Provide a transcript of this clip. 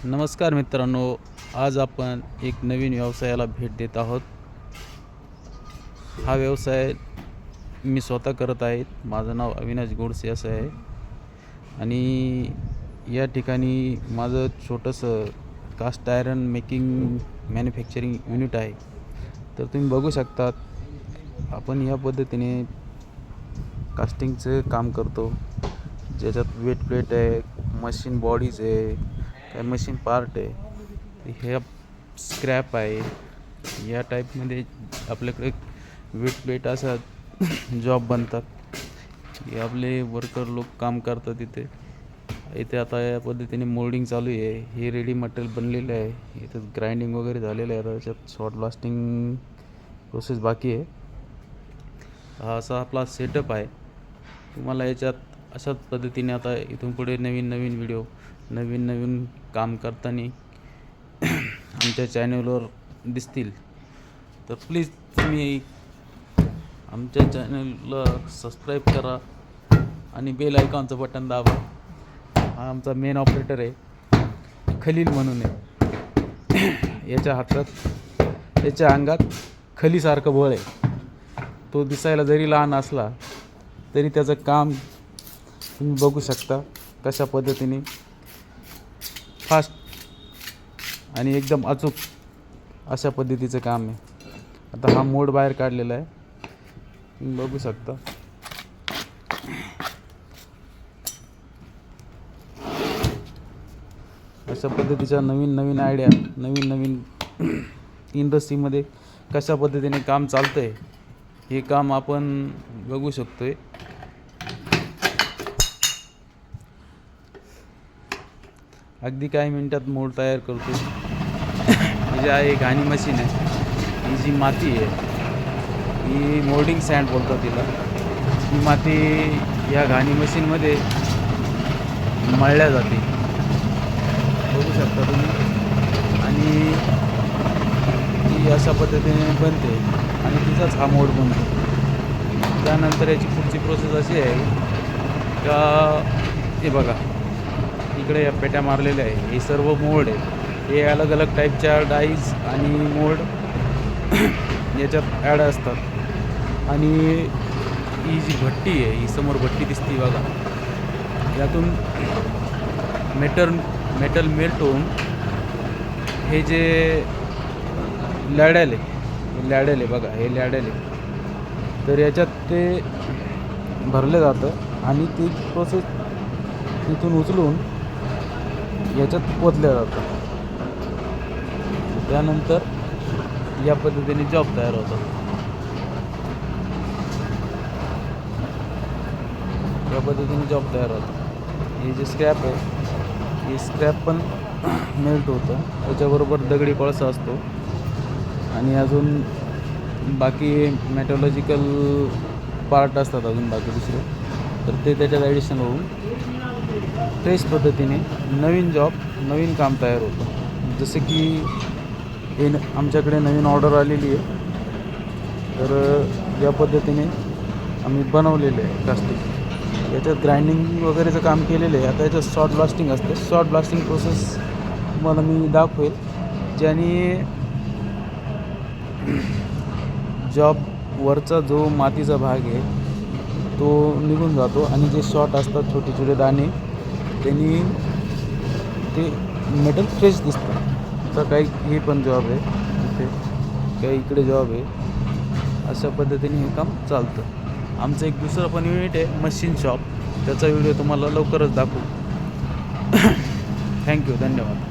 नमस्कार मित्रांनो, आज आपण एक नवीन व्यवसायाला भेट देत आहोत. हा व्यवसाय मी स्वतः करत आहे. माझं नाव अविनाश गोडसे असं आहे आणि या ठिकाणी माझं छोटंसं cast iron making manufacturing unit आहे. तर तुम्ही बघू शकता, आपण या पद्धतीने कास्टिंगचं काम करतो, ज्याच्यात वेट प्लेट आहे, मशीन बॉडीज आहे, काय मशीन पार्ट आहे, हे स्क्रॅप आहे. या टाईपमध्ये आपल्याकडे वेट प्लेट असा जॉब बनतात. हे आपले वर्कर लोक काम करतात इथे आता या पद्धतीने मोल्डिंग चालू आहे. हे रेडी मटेरियल बनलेलं आहे. इथं ग्राइंडिंग वगैरे झालेलं आहे. त्याच्यात शॉर्ट ब्लास्टिंग प्रोसेस बाकी आहे. हा असा आपला सेटअप आहे. तुम्हाला याच्यात अशाच पद्धतीने आता इथून पुढे नवीन नवीन काम करताना आमच्या चॅनलवर दिसतील. तर प्लीज तुम्ही आमच्या चॅनलला सबस्क्राईब करा आणि बेल आयकॉनचं बटन दाबा. हा आमचा मेन ऑपरेटर आहे, खलील म्हणून आहे. याच्या अंगात खलीसारखं बळ आहे. तो दिसायला जरी लहान असला तरी त्याचं काम तुम्ही बघू शकता कशा पद्धतीने फास्ट आणि एकदम अचूक अशा पद्धतीचं काम आहे. आता हा मोड बाहेर काढलेला आहे, तुम्ही बघू शकता. अशा पद्धतीच्या नवीन आयडिया, नवीन इंडस्ट्रीमध्ये कशा पद्धतीने काम चालतंय हे काम आपण बघू शकतोय. अगदी काही मिनिटात मोड तयार करतो. ही जी आहे घाणी मशीन आहे. ही जी माती आहे ही मोल्डिंग सँड बोलतात तिला. ही माती या घाणी मशीनमध्ये मळल्या जाते, बघू शकता तुम्ही. आणि ती अशा पद्धतीने बनते आणि तिचाच हा मोड बनतो. त्यानंतर याची पुढची प्रोसेस अशी आहे का, हे बघा इकडे या पेट्या मारलेल्या आहे. हे सर्व मोल्ड आहे. हे अलग टाईपच्या डाईज आणि मोल्ड याच्यात ॲड असतात. आणि ही जी भट्टी आहे, ही समोर भट्टी दिसते बघा, यातून मेटल मेल्ट होऊन हे जे लॅडल आहे बघा, हे लॅडल आहे. तर याच्यात ते भरलं जातं आणि ती प्रोसेस तिथून उचलून याच्यात ओतल्या जातं. त्यानंतर या पद्धतीने जॉब तयार होतात. हे जे स्क्रॅप आहे, हे स्क्रॅप पण मेल्ट होतं. त्याच्याबरोबर दगडी कोळसा असतो आणि अजून बाकी मेटॉलॉजिकल पार्ट असतात अजून बाकी दुसरे. तर ते त्याच्यात ॲडिशन होऊन फ्रेश पद्धतीने नवीन काम तयार होतं. जसं की हे आमच्याकडे नवीन ऑर्डर आलेली आहे. तर या पद्धतीने आम्ही बनवलेलं आहे कास्टिंग. याच्यात ग्राइंडिंग वगैरेचं काम केलेलं आहे. आता याच्यात शॉर्ट ब्लास्टिंग असते. शॉर्ट ब्लास्टिंग प्रोसेस तुम्हाला मी दाखवेल, ज्याने वरचा जो मातीचा भाग आहे तो निघून जातो आणि जे शॉर्ट असतात छोटे दाणे, त्यांनी ते मेटल फ्रेश दिसतं. तर काही हे पण जॉब आहे इथे, काही इकडे जॉब आहे. अशा पद्धतीने हे काम चालतं. आमचं एक दुसरं पण युनिट आहे, मशीन शॉप. त्याचा व्हिडिओ तुम्हाला लवकरच दाखवू. थँक्यू, धन्यवाद.